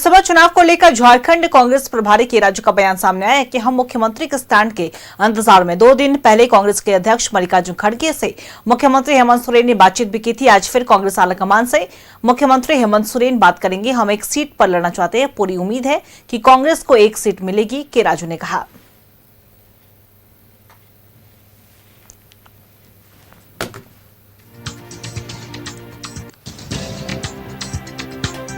लोकसभा चुनाव को लेकर झारखंड कांग्रेस प्रभारी के राजू का बयान सामने आया है कि हम मुख्यमंत्री के स्टैंड के इंतजार में 2 दिन पहले कांग्रेस के अध्यक्ष मल्लिकार्जुन खड़गे से मुख्यमंत्री हेमंत सोरेन ने बातचीत भी की थी। आज फिर कांग्रेस आलाकमान से मुख्यमंत्री हेमंत सोरेन बात करेंगे। हम एक सीट पर लड़ना चाहते हैं, पूरी उम्मीद है कि कांग्रेस को एक सीट मिलेगी, के राजू ने कहा।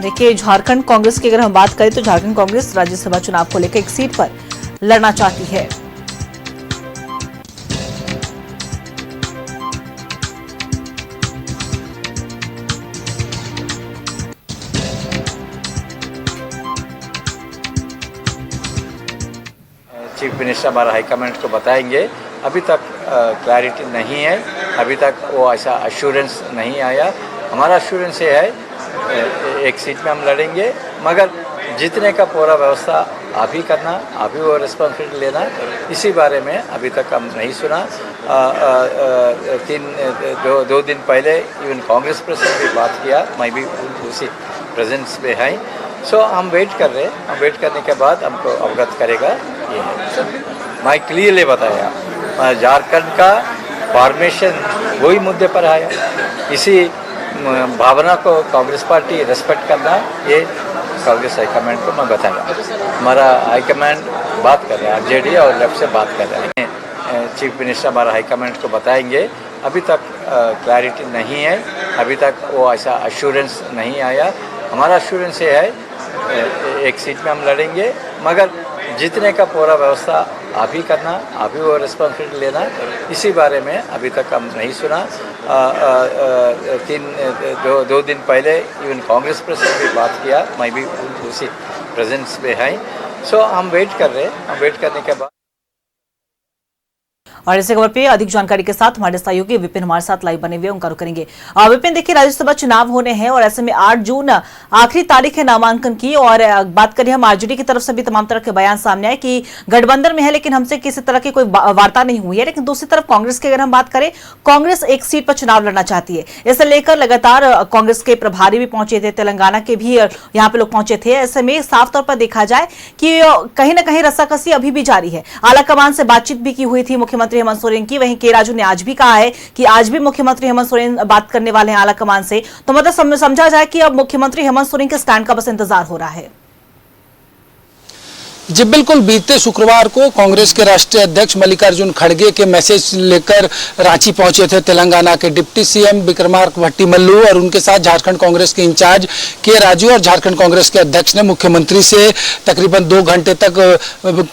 देखिए, झारखंड कांग्रेस की अगर हम बात करें तो झारखंड कांग्रेस राज्यसभा चुनाव को लेकर एक सीट पर लड़ना चाहती है। चीफ मिनिस्टर हमारा हाईकमांड को बताएंगे। अभी तक क्लैरिटी नहीं है, अभी तक वो ऐसा अश्योरेंस नहीं आया। हमारा अश्योरेंस ये है एक सीट में हम लड़ेंगे, मगर जीतने का पूरा व्यवस्था आप ही करना, आप ही वो रिस्पॉन्सिबिलिटी लेना। इसी बारे में अभी तक हम नहीं सुना। 2 दिन पहले इवन कांग्रेस प्रेसिडेंट भी बात किया, मैं भी उसी प्रेजेंस में है। सो हम वेट कर रहे हैं, हम वेट करने के बाद हमको अवगत करेगा। ये है, मैं क्लियरली बताया, झारखंड का फॉर्मेशन वही मुद्दे पर आया। इसी भावना को कांग्रेस पार्टी रेस्पेक्ट करना, ये कांग्रेस हाईकमांड को मैं बताया। हमारा हाईकमांड बात कर रहे हैं, आरजेडी और लेफ्ट से बात कर रहे हैं। चीफ मिनिस्टर हमारा हाईकमांड को बताएंगे। अभी तक क्लैरिटी नहीं है, अभी तक वो ऐसा अश्योरेंस नहीं आया। हमारा अश्योरेंस ये है एक सीट में हम लड़ेंगे, मगर जीतने का पूरा व्यवस्था आप ही करना, आप ही वो रिस्पॉन्सिबिलिटी लेना। इसी बारे में अभी तक हम नहीं सुना। 2 दिन पहले इवन कांग्रेस प्रेसिडेंट भी बात किया, मैं भी उसी प्रेजेंस में है। सो हम वेट कर रहे हैं, हम वेट करने के बाद। और इसी खबर पे अधिक जानकारी के साथ हमारे सहयोगी विपिन हमारे साथ लाइव बने हुए, उनका रुख करेंगे। विपिन, देखिए, राज्यसभा चुनाव होने हैं और ऐसे में 8 जून आखिरी तारीख है नामांकन की। और बात करें हम आरजेडी की तरफ से भी तमाम तरह के बयान सामने आए कि गठबंधन में है, लेकिन हमसे किसी तरह की कोई वार्ता नहीं हुई है। लेकिन दूसरी तरफ कांग्रेस की अगर हम बात करें, कांग्रेस एक सीट पर चुनाव लड़ना चाहती है। इसे लेकर लगातार कांग्रेस के प्रभारी भी पहुंचे थे, तेलंगाना के भी यहाँ पे लोग पहुंचे थे। ऐसे में साफ तौर पर देखा जाए कि कहीं ना कहीं रस्साकसी अभी भी जारी है। आलाकमान से बातचीत भी की हुई थी मुख्यमंत्री हेमंत सोरेन की। वहीं के राजू ने आज भी कहा है कि आज भी मुख्यमंत्री हेमंत सोरेन बात करने वाले हैं आलाकमान से। तो मतलब समझा जाए कि अब मुख्यमंत्री हेमंत सोरेन के स्टैंड का बस इंतजार हो रहा है। जी बिल्कुल, बीते शुक्रवार को कांग्रेस के राष्ट्रीय अध्यक्ष मल्लिकार्जुन खड़गे के मैसेज लेकर रांची पहुंचे थे तेलंगाना के डिप्टी सीएम विक्रमार्क भट्टीमल्लू और उनके साथ झारखंड कांग्रेस के इंचार्ज के राजू और झारखंड कांग्रेस के अध्यक्ष ने मुख्यमंत्री से तकरीबन 2 घंटे तक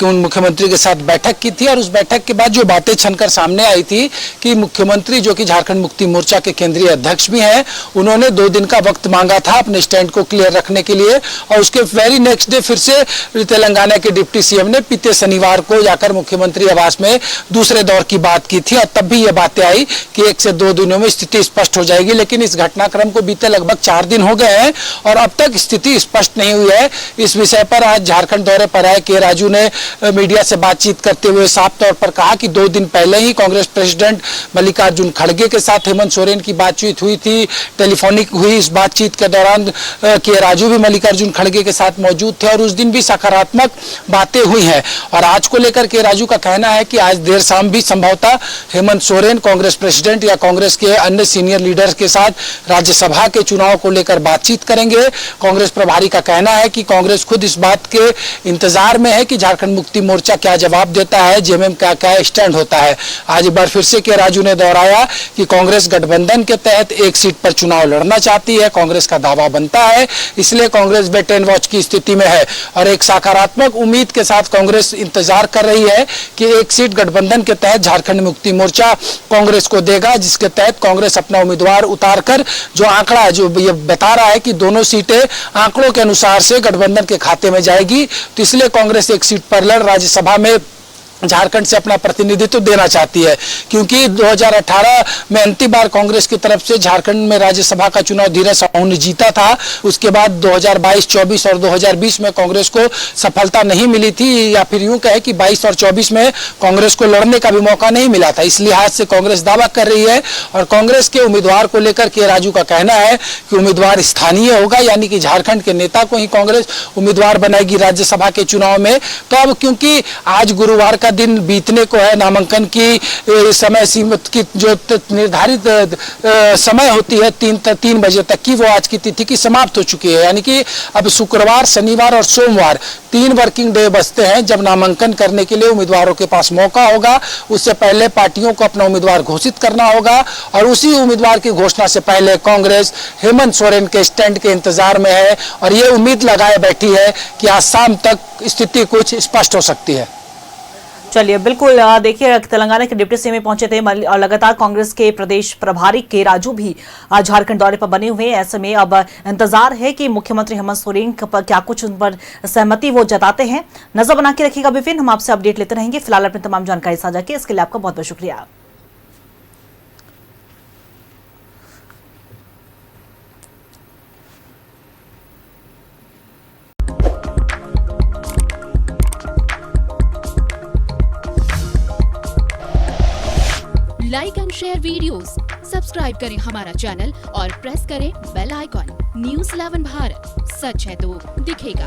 मुख्यमंत्री के साथ बैठक की थी। और उस बैठक के बाद जो बातें छनकर सामने आई थी कि मुख्यमंत्री, जो कि झारखंड मुक्ति मोर्चा के केंद्रीय अध्यक्ष भी हैं, उन्होंने 2 दिन का वक्त मांगा था अपने स्टैंड को क्लियर रखने के लिए। और उसके वेरी नेक्स्ट डे फिर से तेलंगाना के डिप्टी सीएम ने बीते शनिवार को जाकर मुख्यमंत्री आवास में दूसरे दौर की बात की थी। और तब भी यह बातें आई कि 1 से 2 दिनों में स्थिति स्पष्ट हो जाएगी। लेकिन इस घटनाक्रम को बीते लगभग 4 दिन हो गए हैं और अब तक स्थिति स्पष्ट नहीं हुई है। इस विषय पर आज झारखंड दौरे पर आए के राजू ने मीडिया से बातचीत करते हुए साफ तौर पर कहा कि 2 दिन पहले ही कांग्रेस प्रेसिडेंट मल्लिकार्जुन खड़गे के साथ हेमंत सोरेन की बातचीत हुई थी, टेलीफोनिक हुई। इस बातचीत के दौरान के राजू भी मल्लिकार्जुन खड़गे के साथ मौजूद थे और उस दिन भी सकारात्मक बातें हुई हैं। और आज को लेकर के राजू का कहना है कि आज देर शाम भी संभवतः हेमंत सोरेन कांग्रेस प्रेसिडेंट या कांग्रेस के अन्य सीनियर लीडर्स के साथ राज्यसभा के चुनाव को लेकर बातचीत करेंगे। कांग्रेस प्रभारी का कहना है कि कांग्रेस खुद इस बात के इंतजार में है कि झारखंड मुक्ति मोर्चा क्या जवाब देता है, जेएमएम का क्या स्टैंड होता है। आज एक बार फिर से के राजू ने दोहराया कि कांग्रेस गठबंधन के तहत एक सीट पर चुनाव लड़ना चाहती है, कांग्रेस का दावा बनता है, इसलिए कांग्रेस वेट एंड वॉच की स्थिति में है। और एक सकारात्मक उम्मीद के साथ कांग्रेस इंतजार कर रही है कि एक सीट गठबंधन के तहत झारखंड मुक्ति मोर्चा कांग्रेस को देगा, जिसके तहत कांग्रेस अपना उम्मीदवार उतारकर जो आंकड़ा है, जो ये बता रहा है कि दोनों सीटें आंकड़ों के अनुसार से गठबंधन के खाते में जाएगी। तो इसलिए कांग्रेस एक सीट पर लड़ राज्यसभा में झारखंड से अपना प्रतिनिधित्व देना चाहती है, क्योंकि 2018 में अंतिम बार कांग्रेस की तरफ से झारखंड में राज्यसभा का चुनाव धीरज साहू ने जीता था। उसके बाद 2022, 24 और 2020 में कांग्रेस को सफलता नहीं मिली थी, या फिर यूं कहे कि 22 और 24 में कांग्रेस को लड़ने का भी मौका नहीं मिला था। इस लिहाज से कांग्रेस दावा कर रही है, और कांग्रेस के उम्मीदवार को लेकर के राजू का कहना है कि उम्मीदवार स्थानीय होगा, यानी कि झारखंड के नेता को ही कांग्रेस उम्मीदवार बनाएगी राज्यसभा के चुनाव में। तो अब क्योंकि आज गुरुवार का दिन बीतने को है, नामांकन की समय सीमा की जो निर्धारित समय होती है 3 बजे तक की, वो आज की तिथि की समाप्त हो चुकी है। यानी कि अब शुक्रवार, शनिवार और सोमवार 3 वर्किंग डे बचते हैं जब नामांकन करने के लिए उम्मीदवारों के पास मौका होगा। उससे पहले पार्टियों को अपना उम्मीदवार घोषित करना होगा, और उसी उम्मीदवार की घोषणा से पहले कांग्रेस हेमंत सोरेन के स्टैंड के इंतजार में है, और ये उम्मीद लगाए बैठी है कि आज शाम तक स्थिति कुछ स्पष्ट हो सकती है। चलिए, बिल्कुल देखिए, तेलंगाना के डिप्टी सीएम पहुंचे थे और लगातार कांग्रेस के प्रदेश प्रभारी के राजू भी आज झारखंड दौरे पर बने हुए हैं। ऐसे में अब इंतजार है कि मुख्यमंत्री हेमंत सोरेन पर क्या कुछ उन पर सहमति वो जताते हैं। नजर बना के रखिएगा विपिन, हम आपसे अपडेट लेते रहेंगे। फिलहाल अपनी तमाम जानकारी साझा की, इसके लिए आपका बहुत बहुत शुक्रिया। Like and share videos, subscribe करें हमारा चैनल और प्रेस करें बेल आइकॉन। न्यूज़ 11 भारत, सच है तो दिखेगा।